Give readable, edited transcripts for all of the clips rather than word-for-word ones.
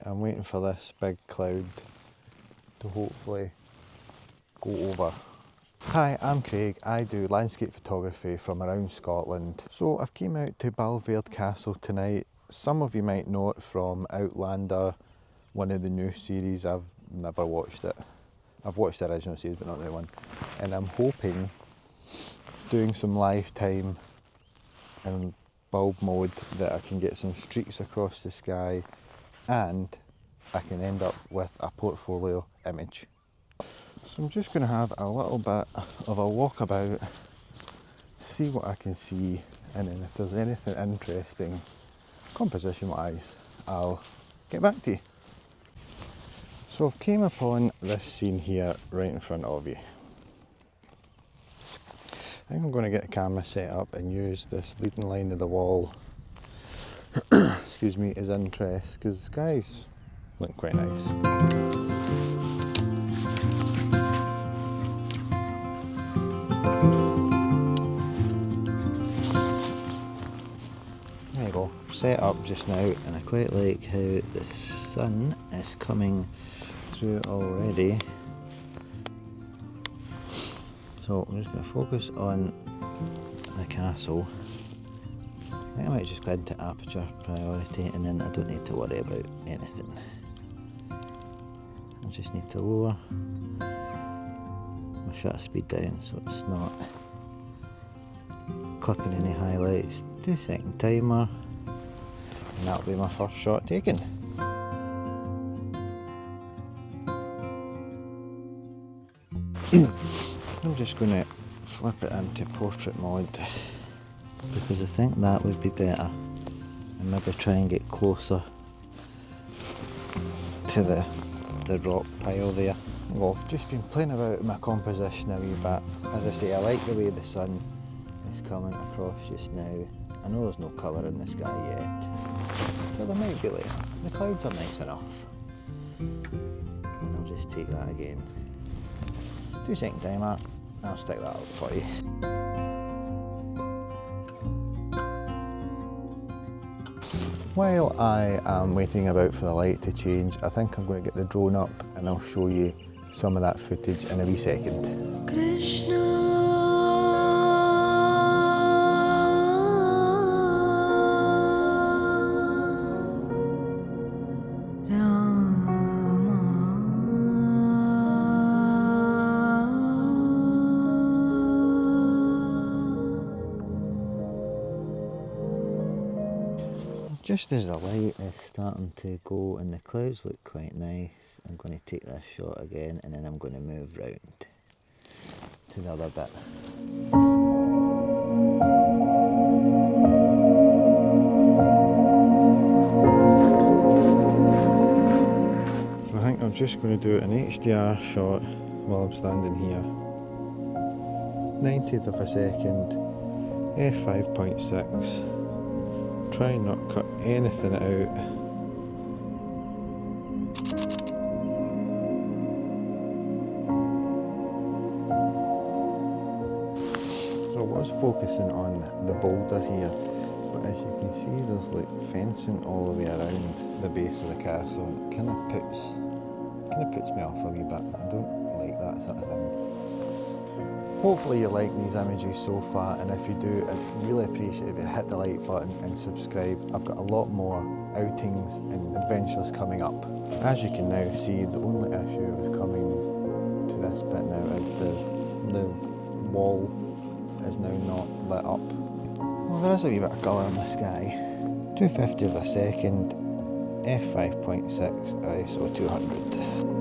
I'm waiting for this big cloud to hopefully go over. Hi, I'm Craig. I do landscape photography from around Scotland. So I've came out to Balverde Castle tonight. Some of you might know it from Outlander, one of the new series. I've never watched it. I've watched the original series but not the new one. And I'm hoping doing some lifetime in bulb mode that I can get some streaks across the sky and I can end up with a portfolio image. So I'm just going to have a little bit of a walkabout, see what I can see, and then if there's anything interesting composition wise I'll get back to you. So I've came upon this scene here right in front of you. I think I'm going to get the camera set up and use this leading line of the wall excuse me, as interest, because the sky's looking quite nice. There you go, set up just now, and I quite like how the sun is coming through already. So I'm just going to focus on the castle. I think I might just go into aperture priority and then I don't need to worry about anything. I just need to lower my shutter speed down so it's not clipping any highlights. 2-second timer, and that'll be my first shot taken. I'm just going to flip it into portrait mode because I think that would be better, and maybe try and get closer to the rock pile there. Well, I've just been playing about with my composition a wee bit. As I say, I like the way the sun is coming across just now. I know there's no colour in the sky yet, but there might be later. The clouds are nice enough. And I'll just take that again. 2-second timer, I'll stick that out for you. While I am waiting about for the light to change, I think I'm going to get the drone up and I'll show you some of that footage in a wee second. Krishna. Just as the light is starting to go and the clouds look quite nice, I'm going to take this shot again and then I'm going to move round to the other bit. So I think I'm just going to do an HDR shot while I'm standing here. 90th of a second, f5.6. Try and not cut anything out. So I was focusing on the boulder here, but as you can see there's like fencing all the way around the base of the castle, and it kind of puts me off a wee bit. I don't like that sort of thing. Hopefully you like these images so far, and if you do, I'd really appreciate it if you hit the like button and subscribe. I've got a lot more outings and adventures coming up. As you can now see, the only issue with coming to this bit now is the wall is now not lit up. Well, there is a wee bit of colour in the sky. 250 of a second, f5.6, ISO 200.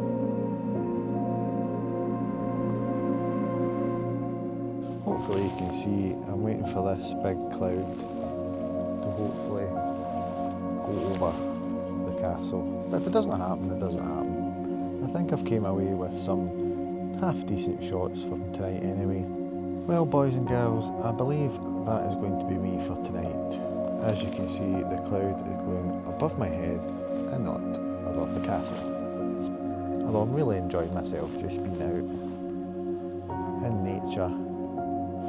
Hopefully you can see I'm waiting for this big cloud to hopefully go over the castle. But if it doesn't happen, it doesn't happen. I think I've came away with some half decent shots from tonight anyway. Well, boys and girls, I believe that is going to be me for tonight. As you can see, the cloud is going above my head and not above the castle. Although I'm really enjoying myself just being out in nature,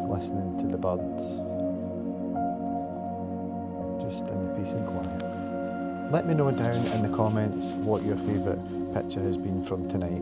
listening to the birds, just in the peace and quiet. Let me know down in the comments what your favourite picture has been from tonight.